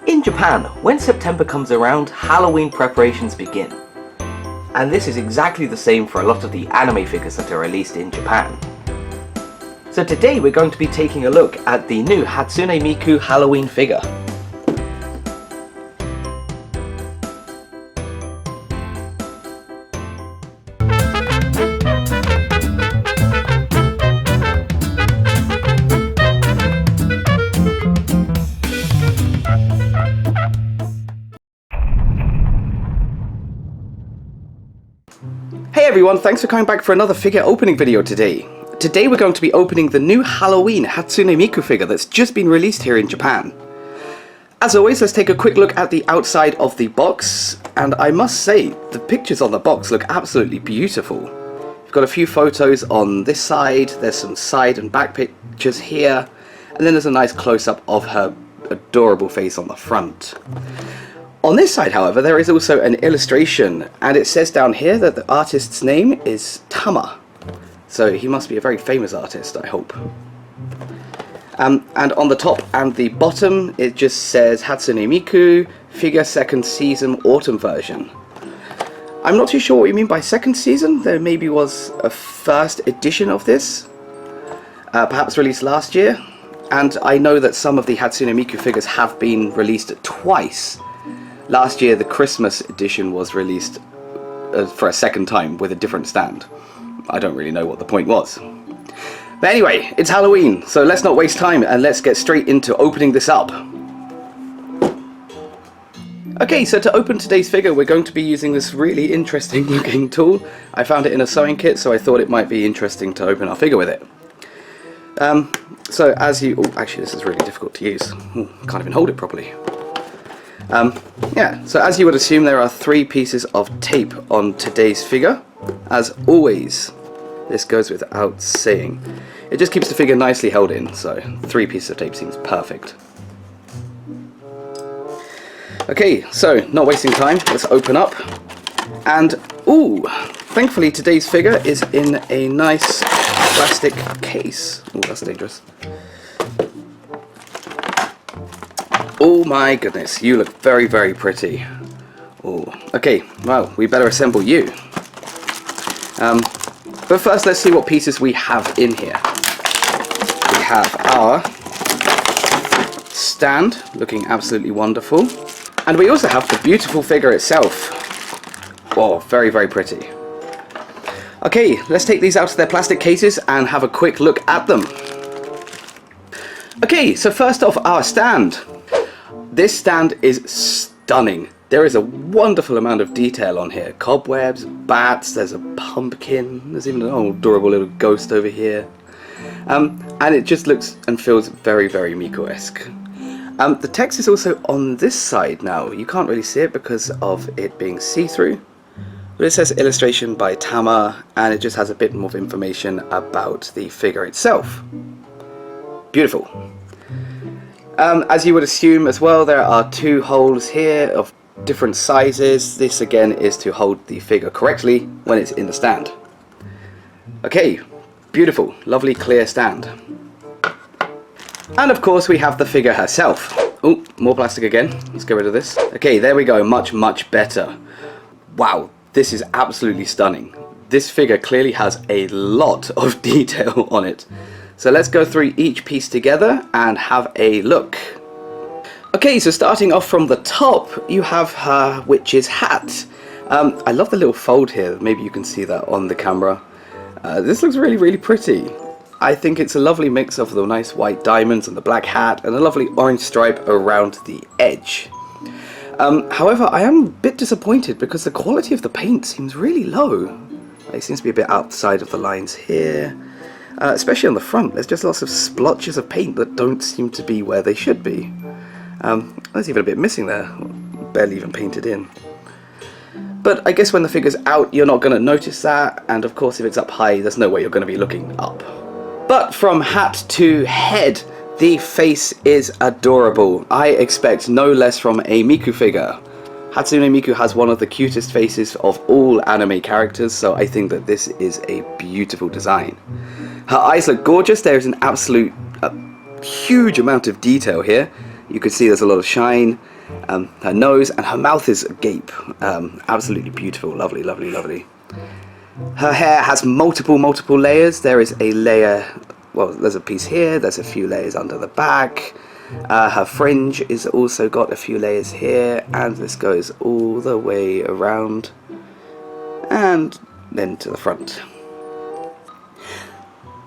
In Japan, when September comes around, Halloween preparations begin. And this is exactly the same for a lot of the anime figures that are released in Japan. So today we're going to be taking a look at the new Hatsune Miku Halloween figure. Hey everyone, thanks for coming back for another figure opening video today. Today we're going to be opening the new Halloween Hatsune Miku figure that's just been released here in Japan. As always, let's take a quick look at the outside of the box, and I must say, the pictures on the box look absolutely beautiful. We've got a few photos on this side, there's some side and back pictures here, and then there's a nice close-up of her adorable face on the front. On this side, however, there is also an illustration, and it says down here that the artist's name is Tama. So he must be a very famous artist, I hope. And on the top and the bottom, it just says Hatsune Miku, figure second season autumn version. I'm not too sure what you mean by second season. There maybe was a first edition of this, perhaps released last year. And I know that some of the Hatsune Miku figures have been released twice. Last year, the Christmas edition was released for a second time with a different stand. I don't really know what the point was. But anyway, it's Halloween, so let's not waste time and let's get straight into opening this up. Okay, so to open today's figure, we're going to be using this really interesting looking tool. I found it in a sewing kit, so I thought it might be interesting to open our figure with it. So as you... Oh, actually, this is really difficult to use. Can't even hold it properly. Yeah, so as you would assume, there are 3 pieces of tape on today's figure. As always, this goes without saying. It just keeps the figure nicely held in, so 3 pieces of tape seems perfect. Okay, so not wasting time, let's open up. And, ooh, thankfully today's figure is in a nice plastic case. Oh, that's dangerous. Oh my goodness, you look very, very pretty. Oh, okay, well, we better assemble you. But first, let's see what pieces we have in here. We have our stand, looking absolutely wonderful. And we also have the beautiful figure itself. Oh, very, very pretty. Okay, let's take these out of their plastic cases and have a quick look at them. Okay, so first off, our stand. This stand is stunning. There is a wonderful amount of detail on here. Cobwebs, bats, there's a pumpkin, there's even an adorable little ghost over here. And it just looks and feels very, very Miku-esque. The text is also on this side now. You can't really see it because of it being see-through. But it says illustration by Tama, and it just has a bit more information about the figure itself. Beautiful. As you would assume as well, there are 2 holes here of different sizes. This again is to hold the figure correctly when it's in the stand. Okay, beautiful, lovely clear stand. And of course we have the figure herself. Oh, more plastic again. Let's get rid of this. Okay, there we go, much, much better. Wow, this is absolutely stunning. This figure clearly has a lot of detail on it. So let's go through each piece together and have a look. Okay, so starting off from the top, you have her witch's hat. I love the little fold here. Maybe you can see that on the camera. This looks really, really pretty. I think it's a lovely mix of the nice white diamonds and the black hat and a lovely orange stripe around the edge. However, I am a bit disappointed because the quality of the paint seems really low. It seems to be a bit outside of the lines here. Especially on the front, there's just lots of splotches of paint that don't seem to be where they should be. There's even a bit missing there, barely even painted in. But I guess when the figure's out, you're not going to notice that, and of course if it's up high, there's no way you're going to be looking up. But from hat to head, the face is adorable. I expect no less from a Miku figure. Hatsune Miku has one of the cutest faces of all anime characters, so I think that this is a beautiful design. Her eyes look gorgeous. There is an absolute huge amount of detail here. You can see there's a lot of shine, Her nose and her mouth is agape. Absolutely beautiful, lovely, lovely, lovely. Her hair has multiple layers. There is a layer, well, there's a piece here, there's a few layers under the back. Her fringe is also got a few layers here, and this goes all the way around and then to the front.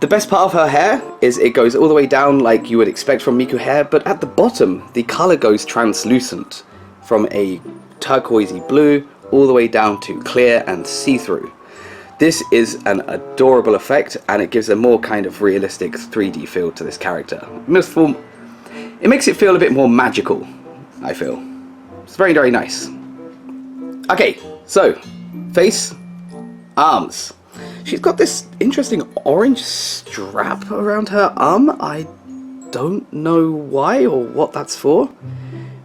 The best part of her hair is it goes all the way down like you would expect from Miku hair, but at the bottom the colour goes translucent from a turquoisey blue all the way down to clear and see-through. This is an adorable effect, and it gives a more kind of realistic 3D feel to this character. It makes it feel a bit more magical, I feel. It's very, very nice. Okay, so, face, arms. She's got this interesting orange strap around her arm. I don't know why or what that's for.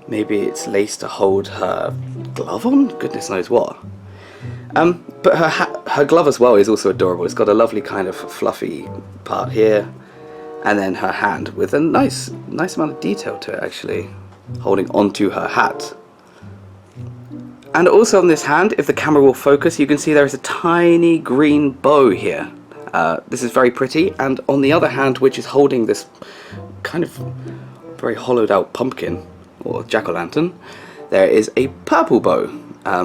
Maybe it's lace to hold her glove on? Goodness knows what. But her glove as well is also adorable. It's got a lovely kind of fluffy part here, and then her hand with a nice amount of detail to it, actually, holding onto her hat. And also on this hand, if the camera will focus, you can see there is a tiny green bow here. This is very pretty, and on the other hand, which is holding this kind of very hollowed out pumpkin, or jack-o'-lantern, there is a purple bow.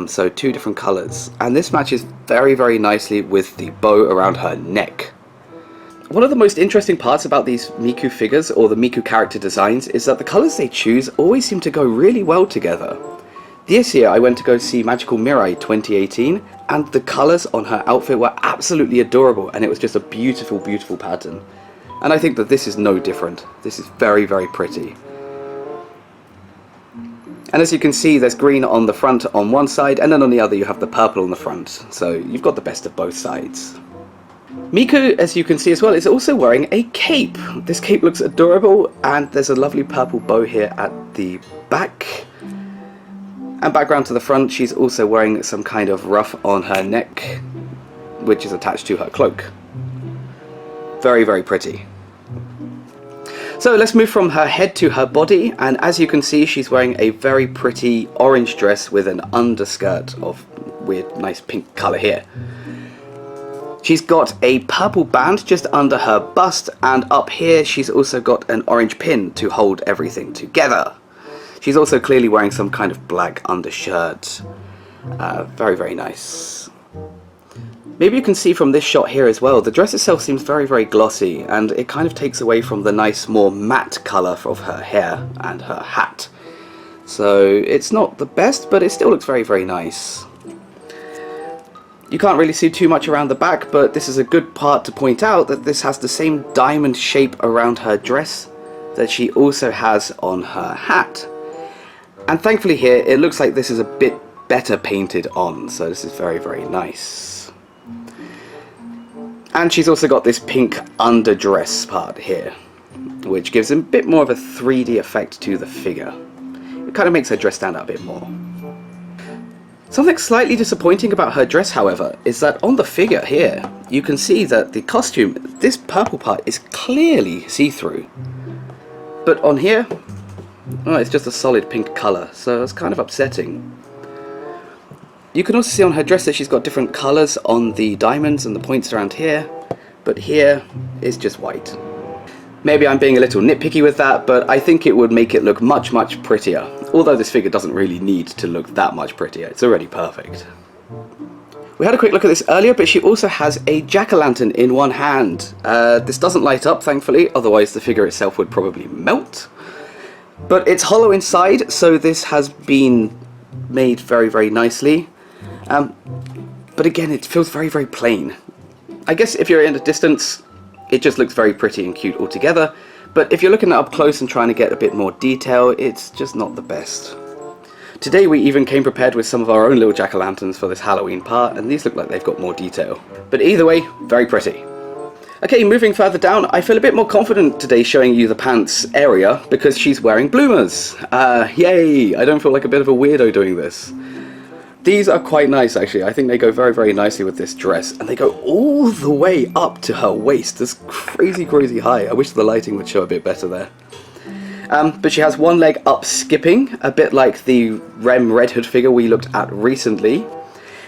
So two different colours, and this matches very, very nicely with the bow around her neck. One of the most interesting parts about these Miku figures, or the Miku character designs, is that the colours they choose always seem to go really well together. This year I went to go see Magical Mirai 2018, and the colours on her outfit were absolutely adorable, and it was just a beautiful, beautiful pattern. And I think that this is no different. This is very, very pretty. And as you can see, there's green on the front on one side, and then on the other you have the purple on the front. So you've got the best of both sides. Miku, as you can see as well, is also wearing a cape. This cape looks adorable, and there's a lovely purple bow here at the back. And background to the front, she's also wearing some kind of ruff on her neck, which is attached to her cloak. Very, very pretty. So let's move from her head to her body, and as you can see, she's wearing a very pretty orange dress with an underskirt of weird, nice pink colour here. She's got a purple band just under her bust, and up here she's also got an orange pin to hold everything together. She's also clearly wearing some kind of black undershirt. Very, very nice. Maybe you can see from this shot here as well, the dress itself seems very, very glossy, and it kind of takes away from the nice, more matte colour of her hair and her hat. So it's not the best, but it still looks very, very nice. You can't really see too much around the back, but this is a good part to point out that this has the same diamond shape around her dress that she also has on her hat. And thankfully here, it looks like this is a bit better painted on, so this is very, very nice. And she's also got this pink underdress part here, which gives a bit more of a 3D effect to the figure. It kind of makes her dress stand out a bit more. Something slightly disappointing about her dress, however, is that on the figure here, you can see that the costume, this purple part, is clearly see-through. But on here, oh, it's just a solid pink colour, so it's kind of upsetting. You can also see on her dress that she's got different colours on the diamonds and the points around here, but here is just white. Maybe I'm being a little nitpicky with that, but I think it would make it look much, much prettier. Although this figure doesn't really need to look that much prettier, it's already perfect. We had a quick look at this earlier, but she also has a jack-o'-lantern in one hand. This doesn't light up, thankfully, otherwise the figure itself would probably melt. But it's hollow inside, so this has been made very, very nicely. But again, it feels very, very plain. I guess if you're in a distance, it just looks very pretty and cute altogether. But if you're looking up close and trying to get a bit more detail, it's just not the best. Today we even came prepared with some of our own little jack-o'-lanterns for this Halloween part, and these look like they've got more detail. But either way, very pretty. Okay, moving further down, I feel a bit more confident today showing you the pants area because she's wearing bloomers. Yay! I don't feel like a bit of a weirdo doing this. These are quite nice, actually. I think they go very, very nicely with this dress, and they go all the way up to her waist. That's crazy, crazy high. I wish the lighting would show a bit better there. But she has one leg up skipping, a bit like the Rem Red Hood figure we looked at recently.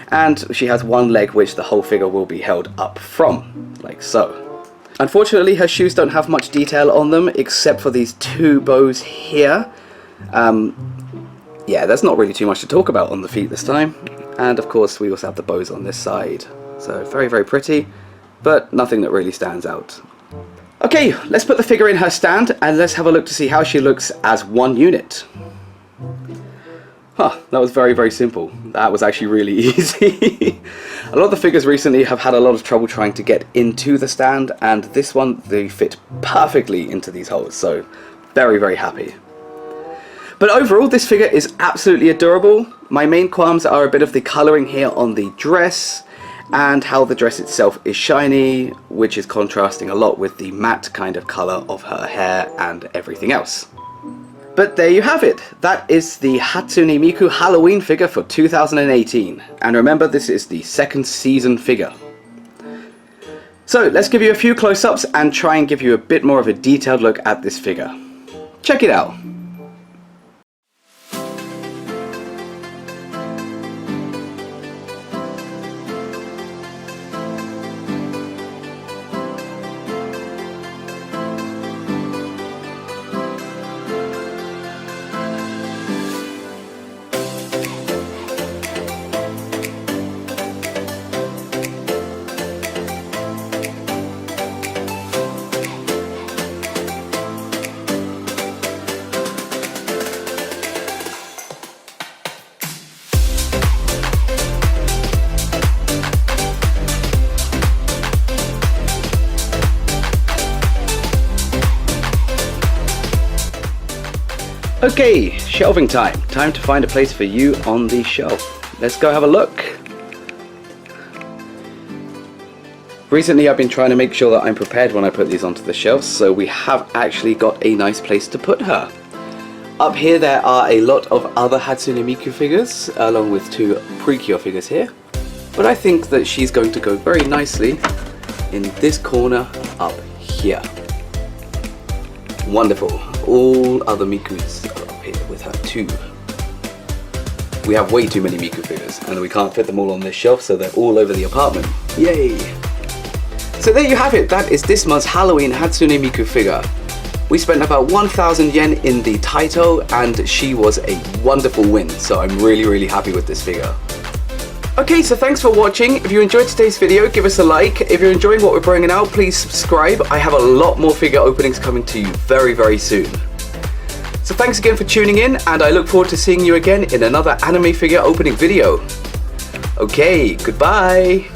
And she has one leg which the whole figure will be held up from, like so. Unfortunately, her shoes don't have much detail on them, except for these two bows here. Yeah, there's not really too much to talk about on the feet this time. And of course, we also have the bows on this side. So very, very pretty, but nothing that really stands out. Okay, let's put the figure in her stand and let's have a look to see how she looks as one unit. Huh, that was very, very simple. That was actually really easy. A lot of the figures recently have had a lot of trouble trying to get into the stand, and this one, they fit perfectly into these holes, so very, very happy. But overall, this figure is absolutely adorable. My main qualms are a bit of the colouring here on the dress, and how the dress itself is shiny, which is contrasting a lot with the matte kind of colour of her hair and everything else. But there you have it. That is the Hatsune Miku Halloween figure for 2018. And remember, this is the second season figure. So let's give you a few close-ups and try and give you a bit more of a detailed look at this figure. Check it out. Okay, shelving time. Time to find a place for you on the shelf. Let's go have a look. Recently I've been trying to make sure that I'm prepared when I put these onto the shelves, so we have actually got a nice place to put her. Up here there are a lot of other Hatsune Miku figures, along with two Precure figures here. But I think that she's going to go very nicely in this corner up here. Wonderful. All other Mikus are up here with her too. We have way too many Miku figures and we can't fit them all on this shelf, so they're all over the apartment. Yay! So there you have it. That is this month's Halloween Hatsune Miku figure. We spent about 1,000 yen in the Taito and she was a wonderful win, so I'm really, really happy with this figure. Okay, so thanks for watching. If you enjoyed today's video, give us a like. If you're enjoying what we're bringing out, please subscribe. I have a lot more figure openings coming to you very, very soon. So thanks again for tuning in, and I look forward to seeing you again in another anime figure opening video. Okay, goodbye.